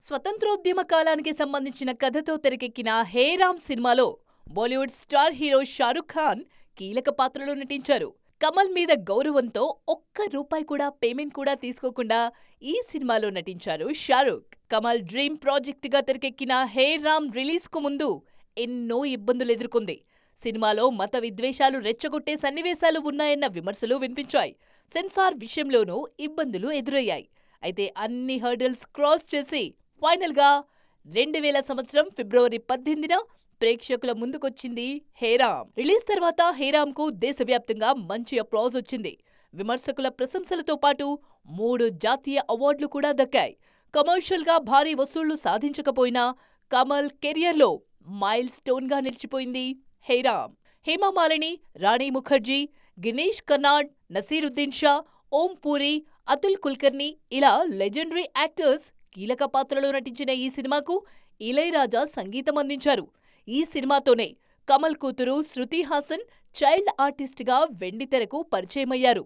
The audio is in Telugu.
స్వతంత్రోద్యమ కాలానికి సంబంధించిన కథతో తెరకెక్కిన హే రామ్ సినిమాలో బాలీవుడ్ స్టార్ హీరో షారుఖ్ ఖాన్ కీలక పాత్రలో నటించారు. కమల్ మీద గౌరవంతో ఒక్క రూపాయి కూడా పేమెంట్ కూడా తీసుకోకుండా ఈ సినిమాలో నటించారు షారుఖ్. కమల్ డ్రీమ్ ప్రాజెక్టుగా తెరకెక్కిన హే రామ్ రిలీజ్ కు ముందు ఎన్నో ఇబ్బందులు ఎదుర్కొంది. సినిమాలో మత విద్వేషాలు రెచ్చగొట్టే సన్నివేశాలు ఉన్నాయన్న విమర్శలు వినిపించాయి. సెన్సార్ విషయంలోనూ ఇబ్బందులు ఎదురయ్యాయి. అయితే అన్ని హర్డల్స్ క్రాస్ చేసి ఫైనల్ గా 2000 సంవత్సరం ఫిబ్రవరి 18న ప్రేక్షకుల ముందుకొచ్చింది హే రామ్. రిలీజ్ తర్వాత హే రామ్ కు దేశవ్యాప్తంగా మంచి అప్లాజ్ వచ్చింది. విమర్శకుల ప్రశంసలతో పాటు 3 జాతీయ అవార్డులు కూడా దక్కాయి. కమర్షియల్ గా భారీ వసూళ్లు సాధించకపోయినా కమల్ కెరియర్ లో మైల్ స్టోన్ గా నిలిచిపోయింది హే రామ్. హేమా మాలిని, రాణి ముఖర్జీ, గినేష్ కర్నాడ్, నసీరుద్దీన్ షా, ఓం పూరి, అతుల్ కుల్కర్ని ఇలా లెజెండరీ యాక్టర్స్ కీలక పాత్రలో నటించిన ఈ సినిమాకు ఇళయరాజా సంగీతం అందించారు. ఈ సినిమాతోనే కమల్ కూతురు శృతి హాసన్ చైల్డ్ ఆర్టిస్ట్ గా వెండితెరకు పరిచయమయ్యారు.